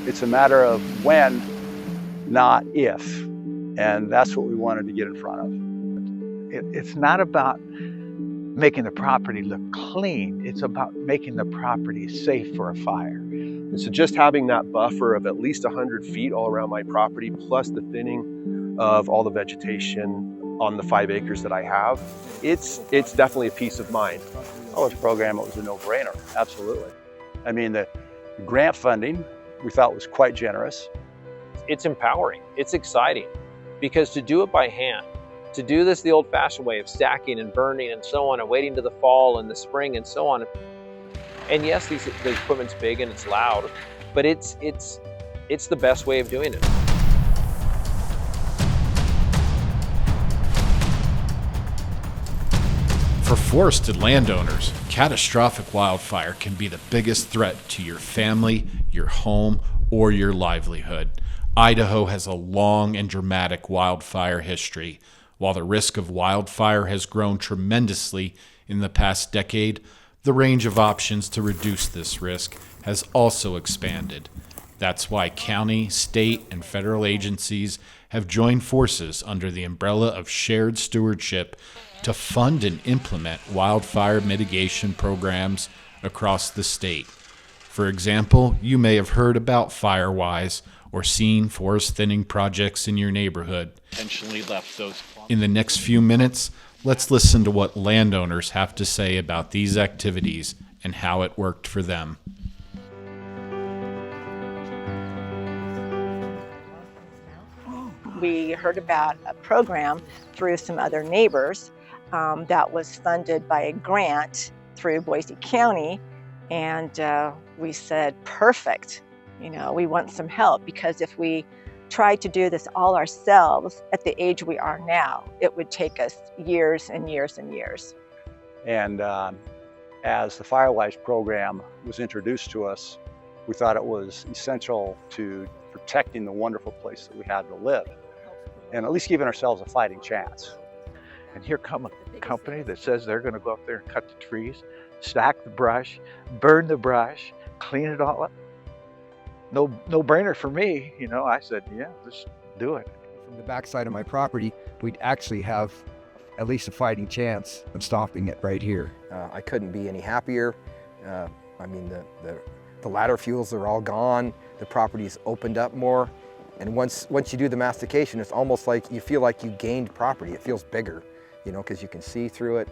It's a matter of when, not if. And that's what we wanted to get in front of. It's not about making the property look clean. It's about making the property safe for a fire. And so just having that buffer of at least 100 feet all around my property, plus the thinning of all the vegetation on the 5 acres that I have, it's definitely a peace of mind. Oh, this program, it was a no-brainer, absolutely. I mean, the grant funding we thought was quite generous. It's empowering, it's exciting, because to do it by hand, to do this the old-fashioned way of stacking and burning and so on, and waiting to the fall and the spring and so on. And yes, the equipment's big and it's loud, but it's the best way of doing it. For forested landowners, catastrophic wildfire can be the biggest threat to your family, your home, or your livelihood. Idaho has a long and dramatic wildfire history. While the risk of wildfire has grown tremendously in the past decade, the range of options to reduce this risk has also expanded. That's why county, state, and federal agencies have joined forces under the umbrella of shared stewardship to fund and implement wildfire mitigation programs across the state. For example, you may have heard about FireWise or seen forest thinning projects in your neighborhood. In the next few minutes, let's listen to what landowners have to say about these activities and how it worked for them. We heard about a program through some other neighbors that was funded by a grant through Boise County, and we said, perfect, we want some help, because if we tried to do this all ourselves at the age we are now, it would take us years and years and years. And as the FireWise program was introduced to us, we thought it was essential to protecting the wonderful place that we had to live, and at least giving ourselves a fighting chance. And here come a company that says they're going to go up there and cut the trees, stack the brush, burn the brush, clean it all up. No brainer for me. I said, yeah, let's do it. From the backside of my property, we'd actually have at least a fighting chance of stopping it right here. I couldn't be any happier. I mean, the ladder fuels are all gone. The property's opened up more. And once you do the mastication, it's almost like you feel like you gained property. It feels bigger, because you can see through it.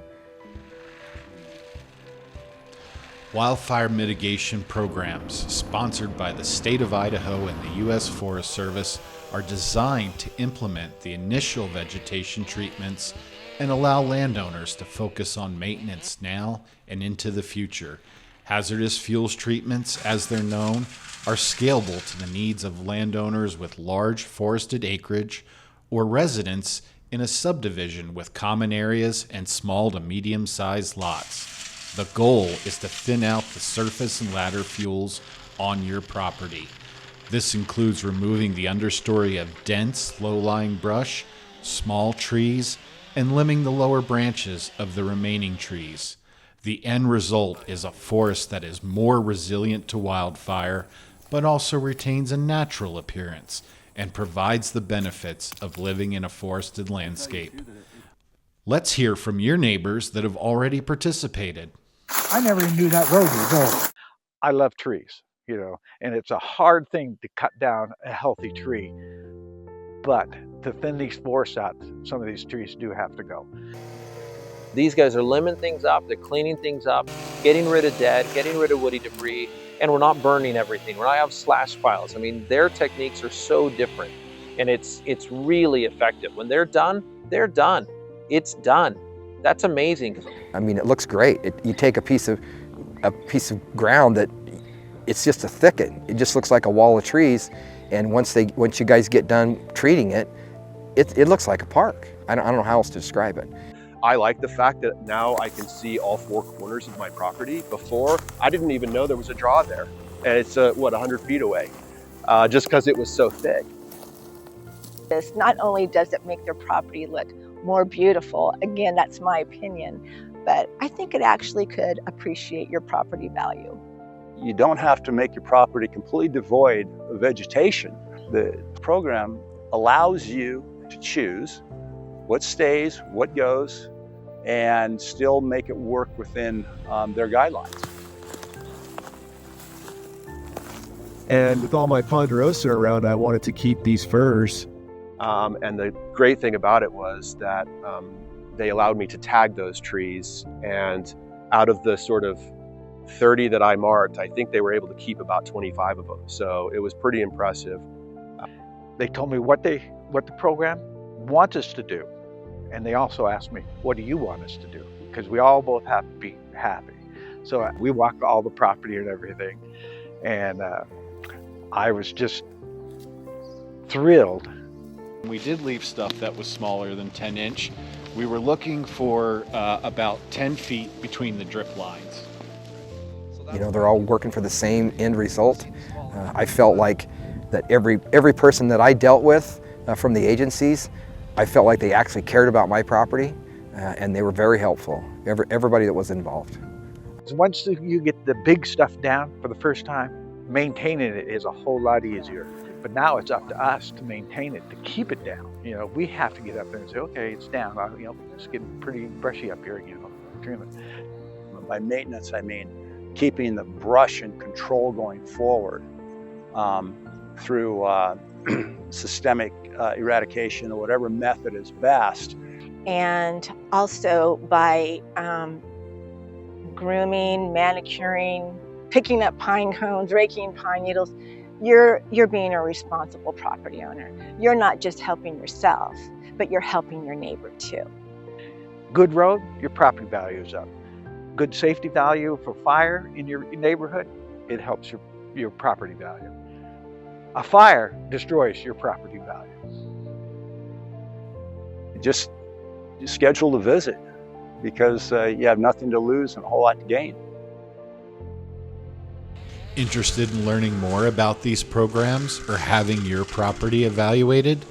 Wildfire mitigation programs sponsored by the state of Idaho and the U.S. Forest Service are designed to implement the initial vegetation treatments and allow landowners to focus on maintenance now and into the future. Hazardous fuels treatments, as they're known, are scalable to the needs of landowners with large forested acreage or residents in a subdivision with common areas and small to medium-sized lots. The goal is to thin out the surface and ladder fuels on your property. This includes removing the understory of dense, low-lying brush, small trees, and limbing the lower branches of the remaining trees. The end result is a forest that is more resilient to wildfire, but also retains a natural appearance and provides the benefits of living in a forested landscape. Let's hear from your neighbors that have already participated. I never even knew that road was going. I love trees, and it's a hard thing to cut down a healthy tree. But to thin these forests out, some of these trees do have to go. These guys are limbing things up, they're cleaning things up, getting rid of dead, getting rid of woody debris, and we're not burning everything. We're not have slash piles. I mean, their techniques are so different, and it's really effective. When they're done, they're done. It's done. That's amazing. I mean, it looks great. You take a piece of ground that it's just a thicket. It just looks like a wall of trees, and once you guys get done treating it, it looks like a park. I don't know how else to describe it. I like the fact that now I can see all 4 corners of my property. Before, I didn't even know there was a draw there. And it's, 100 feet away, just because it was so thick. This not only does it make their property look more beautiful, again, that's my opinion, but I think it actually could appreciate your property value. You don't have to make your property completely devoid of vegetation. The program allows you to choose what stays, what goes, and still make it work within their guidelines. And with all my ponderosa around, I wanted to keep these firs. And the great thing about it was that they allowed me to tag those trees, and out of the sort of 30 that I marked, I think they were able to keep about 25 of them. So it was pretty impressive. They told me what the program wants us to do. And they also asked me, what do you want us to do? Because we all both have to be happy. So we walked all the property and everything. And I was just thrilled. We did leave stuff that was smaller than 10 inch. We were looking for about 10 feet between the drip lines. You know, they're all working for the same end result. I felt like that every person that I dealt with from the agencies, I felt like they actually cared about my property, and they were very helpful, everybody that was involved. Once you get the big stuff down for the first time, maintaining it is a whole lot easier. But now it's up to us to maintain it, to keep it down. You know, we have to get up there and say, okay, it's down. You know, it's getting pretty brushy up here, you know, trim it. By maintenance, I mean keeping the brush and control going forward through systemic eradication or whatever method is best. And also by grooming, manicuring, picking up pine cones, raking pine needles, you're being a responsible property owner. You're not just helping yourself, but you're helping your neighbor too. Good road, your property value is up. Good safety value for fire in your neighborhood, it helps your property value. A fire destroys your property value. Just schedule a visit because you have nothing to lose and a whole lot to gain. Interested in learning more about these programs or having your property evaluated?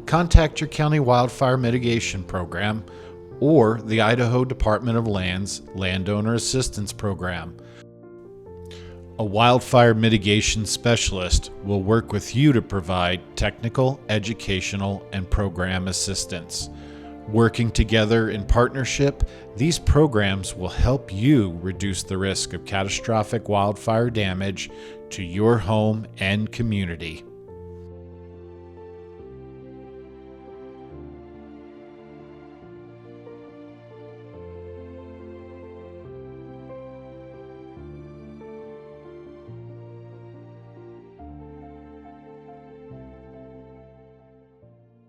Contact your county wildfire mitigation program or the Idaho Department of Land's Landowner Assistance Program. A wildfire mitigation specialist will work with you to provide technical, educational, and program assistance. Working together in partnership, these programs will help you reduce the risk of catastrophic wildfire damage to your home and community.